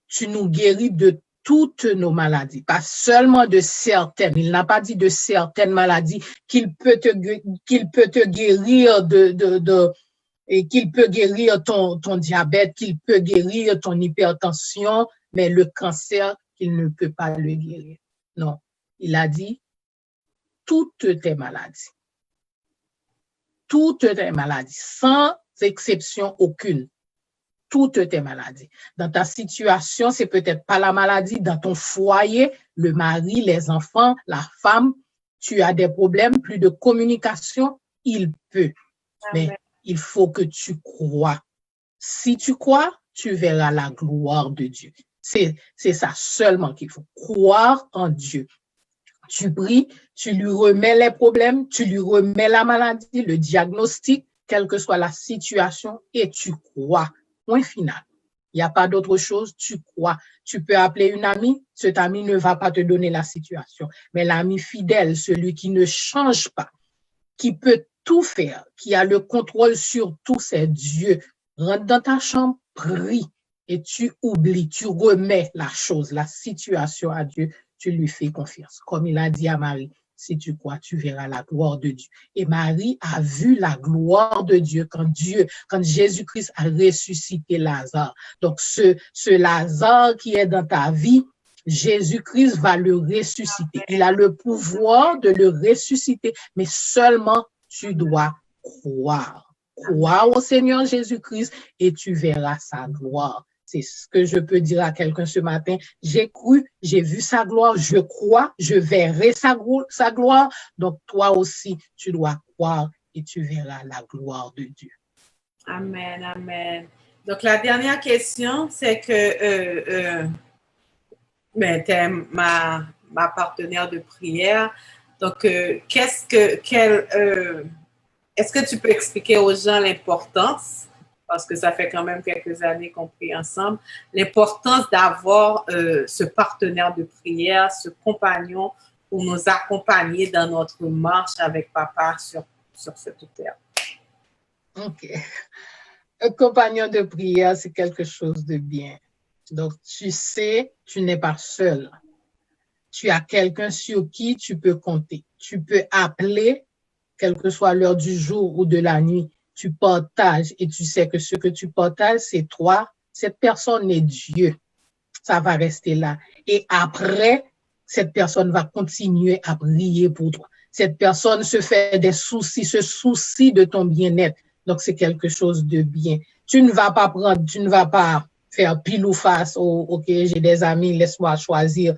Tu nous guéris de toutes nos maladies, pas seulement de certaines. Il n'a pas dit de certaines maladies qu'il peut te guérir et qu'il peut guérir ton diabète, qu'il peut guérir ton hypertension, mais le cancer, qu'il ne peut pas le guérir. Non, il a dit toutes tes maladies. Toutes tes maladies, sans exception aucune. Toutes tes maladies. Dans ta situation, c'est peut-être pas la maladie. Dans ton foyer, le mari, les enfants, la femme, tu as des problèmes, plus de communication, il peut. Mais il faut que tu crois. Si tu crois, tu verras la gloire de Dieu. C'est ça seulement qu'il faut. Croire en Dieu. Tu pries, tu lui remets les problèmes, tu lui remets la maladie, le diagnostic, quelle que soit la situation, et tu crois. Point final. Il n'y a pas d'autre chose, tu crois. Tu peux appeler une amie, cet ami ne va pas te donner la situation. Mais l'ami fidèle, celui qui ne change pas, qui peut tout faire, qui a le contrôle sur tout, c'est Dieu. Rentre dans ta chambre, prie, et tu oublies, tu remets la chose, la situation à Dieu, tu lui fais confiance. Comme il a dit à Marie, si tu crois, tu verras la gloire de Dieu. Et Marie a vu la gloire de Dieu quand Jésus-Christ a ressuscité Lazare. Donc, ce Lazare qui est dans ta vie, Jésus-Christ va le ressusciter. Il a le pouvoir de le ressusciter, mais seulement tu dois croire. Croire au Seigneur Jésus-Christ et tu verras sa gloire. C'est ce que je peux dire à quelqu'un ce matin. J'ai cru, j'ai vu sa gloire, je crois, je verrai sa gloire. Donc, toi aussi, tu dois croire et tu verras la gloire de Dieu. Amen, amen. Donc, la dernière question, c'est que tu es ma partenaire de prière. Donc, est-ce que tu peux expliquer aux gens l'importance, parce que ça fait quand même quelques années qu'on prie ensemble, l'importance d'avoir ce partenaire de prière, ce compagnon pour nous accompagner dans notre marche avec Papa sur cette terre. OK. Un compagnon de prière, c'est quelque chose de bien. Donc, tu sais, tu n'es pas seul. Tu as quelqu'un sur qui tu peux compter. Tu peux appeler, quelle que soit l'heure du jour ou de la nuit. Tu partages et tu sais que ce que tu partages, c'est toi. Cette personne est Dieu. Ça va rester là. Et après, cette personne va continuer à prier pour toi. Cette personne se fait des soucis, se soucie de ton bien-être. Donc, c'est quelque chose de bien. Tu ne vas pas faire pile ou face. Oh, OK, j'ai des amis, laisse-moi choisir.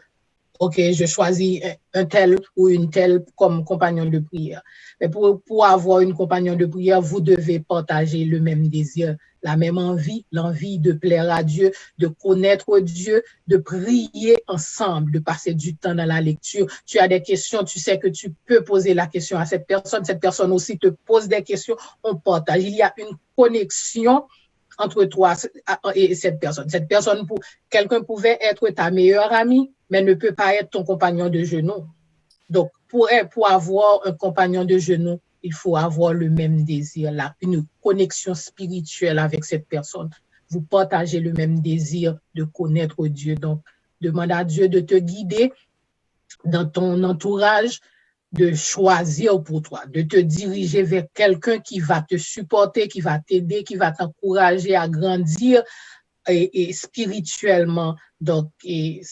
OK, je choisis un tel ou une telle comme compagnon de prière. Mais pour avoir une compagnon de prière, vous devez partager le même désir, la même envie, l'envie de plaire à Dieu, de connaître Dieu, de prier ensemble, de passer du temps dans la lecture. Tu as des questions, tu sais que tu peux poser la question à cette personne aussi te pose des questions, on partage. Il y a une connexion entre toi et cette personne. Quelqu'un pouvait être ta meilleure amie, mais ne peut pas être ton compagnon de genoux. Donc, pour avoir un compagnon de genoux, il faut avoir le même désir, une connexion spirituelle avec cette personne. Vous partagez le même désir de connaître Dieu. Donc, demande à Dieu de te guider dans ton entourage, de choisir pour toi, de te diriger vers quelqu'un qui va te supporter, qui va t'aider, qui va t'encourager à grandir et spirituellement. Donc, c'est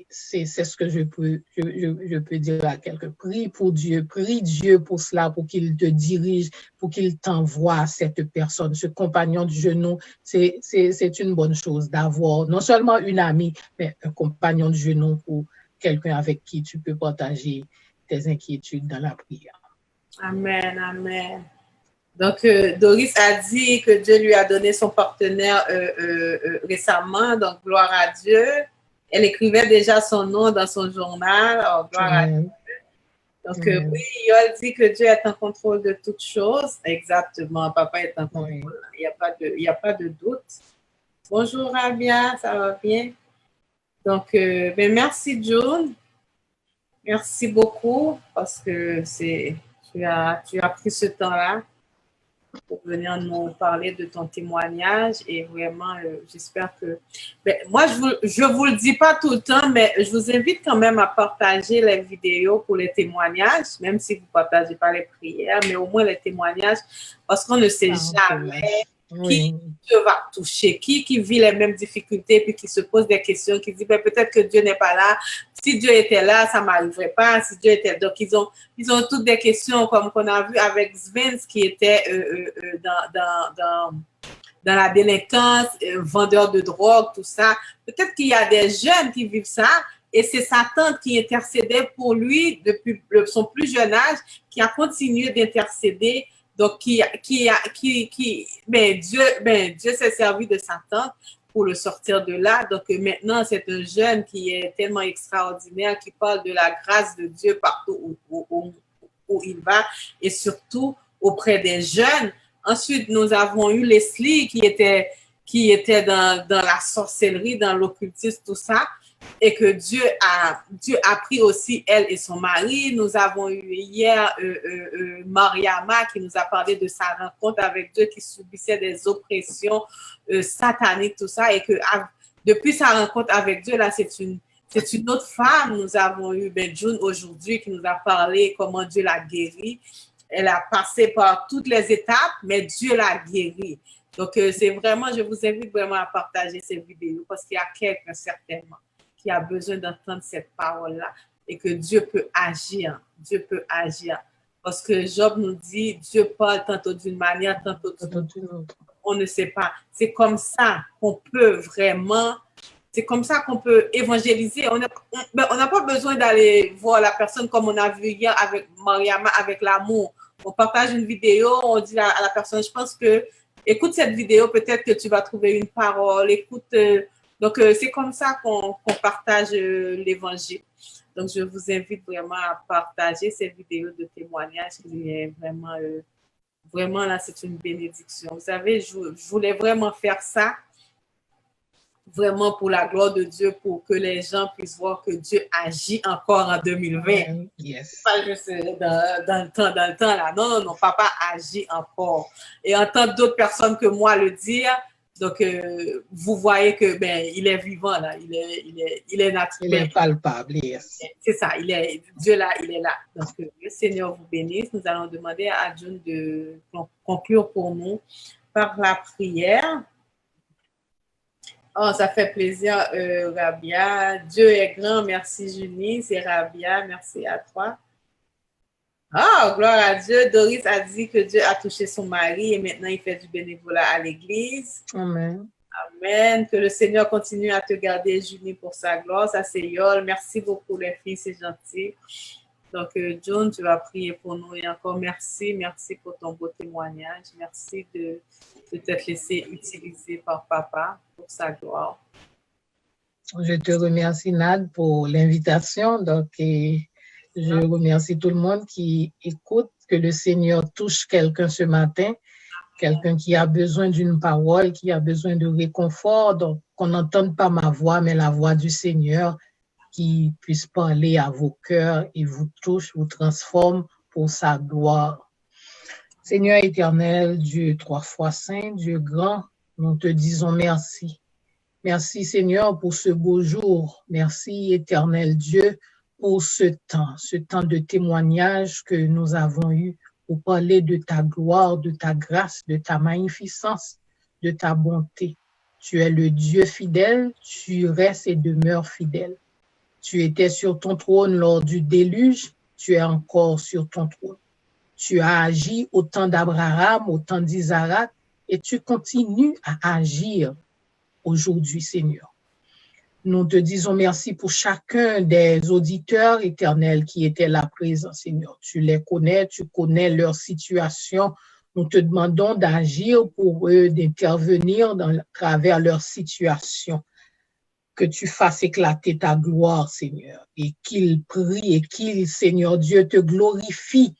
ce que je peux dire à quelqu'un. Prie pour Dieu, prie Dieu pour cela, pour qu'il te dirige, pour qu'il t'envoie cette personne, ce compagnon du genou. C'est une bonne chose d'avoir non seulement une amie, mais un compagnon du genou pour quelqu'un avec qui tu peux partager tes inquiétudes dans la prière. Amen, amen. Donc, Doris a dit que Dieu lui a donné son partenaire récemment, donc gloire à Dieu. Elle écrivait déjà son nom dans son journal, alors gloire à Dieu. Donc, oui, Yol dit que Dieu est en contrôle de toutes choses. Exactement, Papa est en contrôle. Il n'y a pas de doute. Bonjour, Rabia, ça va bien? Donc, merci, June. Merci beaucoup parce que tu as pris ce temps-là pour venir nous parler de ton témoignage et vraiment, j'espère que... moi, je vous le dis pas tout le temps, mais je vous invite quand même à partager les vidéos pour les témoignages, même si vous ne partagez pas les prières, mais au moins les témoignages, parce qu'on ne sait jamais qui Dieu va toucher, qui vit les mêmes difficultés, puis qui se pose des questions, qui dit peut-être que Dieu n'est pas là. Si Dieu était là, ça ne m'arriverait pas. Si Dieu était... Donc, ils ont toutes des questions, comme qu'on a vu avec Svens, qui était dans la délinquance, vendeur de drogue, tout ça. Peut-être qu'il y a des jeunes qui vivent ça, et c'est sa tante qui intercédait pour lui depuis son plus jeune âge, qui a continué d'intercéder. Donc, Dieu s'est servi de sa tante pour le sortir de là. Donc, maintenant, c'est un jeune qui est tellement extraordinaire, qui parle de la grâce de Dieu partout où il va, et surtout auprès des jeunes. Ensuite, nous avons eu Leslie qui était dans la sorcellerie, dans l'occultisme, tout ça, et que Dieu a pris aussi elle et son mari. Nous avons eu hier Mariama qui nous a parlé de sa rencontre avec Dieu, qui subissait des oppressions sataniques, tout ça, et que depuis sa rencontre avec Dieu, là, c'est une autre femme. Nous avons eu June aujourd'hui qui nous a parlé comment Dieu l'a guérie. Elle a passé par toutes les étapes, mais Dieu l'a guérie. Donc, c'est vraiment, je vous invite vraiment à partager ces vidéos parce qu'il y a quelqu'un certainement qui a besoin d'entendre cette parole-là et que Dieu peut agir. Dieu peut agir. Parce que Job nous dit, Dieu parle tantôt d'une manière, tantôt d'une autre. On ne sait pas. C'est comme ça qu'on peut vraiment, c'est comme ça qu'on peut évangéliser. On n'a pas besoin d'aller voir la personne comme on a vu hier avec Mariama, avec l'amour. On partage une vidéo, on dit à la personne, je pense que, écoute cette vidéo, peut-être que tu vas trouver une parole, écoute... Donc, c'est comme ça qu'on partage l'évangile. Donc, je vous invite vraiment à partager ces vidéos de témoignages qui est vraiment, vraiment là, c'est une bénédiction. Vous savez, je voulais vraiment faire ça, vraiment pour la gloire de Dieu, pour que les gens puissent voir que Dieu agit encore en 2020. Yes. Pas juste dans le temps là. Non, papa agit encore. Et entendre d'autres personnes que moi le dire, donc, vous voyez que il est vivant là, il est naturel. Il est palpable, yes. C'est ça, Dieu là, il est là. Donc, le Seigneur vous bénisse. Nous allons demander à June de conclure pour nous par la prière. Oh, ça fait plaisir, Rabia. Dieu est grand, merci Junie, c'est Rabia, merci à toi. Ah, gloire à Dieu. Doris a dit que Dieu a touché son mari et maintenant il fait du bénévolat à l'église. Amen. Amen. Que le Seigneur continue à te garder, Julie, pour sa gloire. Ça, c'est Yol. Merci beaucoup, les filles, c'est gentil. Donc, John, tu vas prier pour nous et encore merci. Merci pour ton beau témoignage. Merci de t'être laissé utiliser par papa pour sa gloire. Je te remercie, Nad, pour l'invitation. Donc, je remercie tout le monde qui écoute, que le Seigneur touche quelqu'un ce matin, quelqu'un qui a besoin d'une parole, qui a besoin de réconfort, donc qu'on n'entende pas ma voix, mais la voix du Seigneur qui puisse parler à vos cœurs et vous touche, vous transforme pour sa gloire. Seigneur éternel, Dieu 3 fois saint, Dieu grand, nous te disons merci. Merci Seigneur pour ce beau jour. Merci éternel Dieu pour ce temps de témoignage que nous avons eu pour parler de ta gloire, de ta grâce, de ta magnificence, de ta bonté. Tu es le Dieu fidèle, tu restes et demeures fidèle. Tu étais sur ton trône lors du déluge, tu es encore sur ton trône. Tu as agi au temps d'Abraham, au temps d'Isaac, et tu continues à agir aujourd'hui, Seigneur. Nous te disons merci pour chacun des auditeurs éternels qui étaient là présents, Seigneur. Tu les connais, tu connais leur situation. Nous te demandons d'agir pour eux, d'intervenir à travers leur situation. Que tu fasses éclater ta gloire, Seigneur, et qu'ils prient et qu'ils, Seigneur Dieu, te glorifient,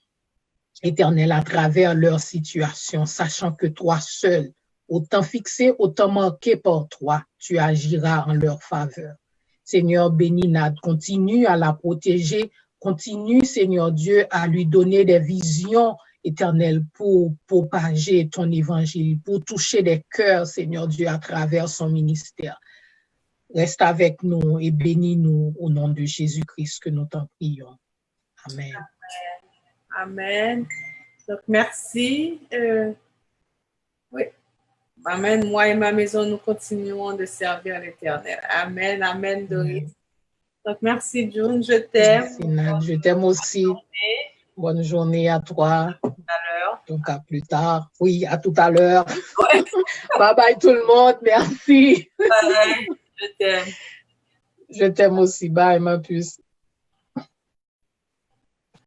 éternel, à travers leur situation, sachant que toi seul, autant fixé, autant marqué par toi, tu agiras en leur faveur. Seigneur, bénis Nad, continue à la protéger Continue, Seigneur Dieu, à lui donner des visions éternelles pour propager ton évangile, pour toucher des cœurs, Seigneur Dieu, à travers son ministère. Reste avec nous et bénis-nous au nom de Jésus-Christ que nous t'en prions. Amen. Amen. Donc, merci. Oui. Amen. Moi et ma maison, nous continuons de servir l'Éternel. Amen. Amen, Doris. Donc, merci, June. Je t'aime. Merci, Nad. Je t'aime aussi. Bonne journée à toi. À tout à l'heure. Donc, à plus tard. Oui, à tout à l'heure. Ouais. Bye bye tout le monde. Merci. Bye. Je t'aime. Je t'aime aussi. Bye, ma puce.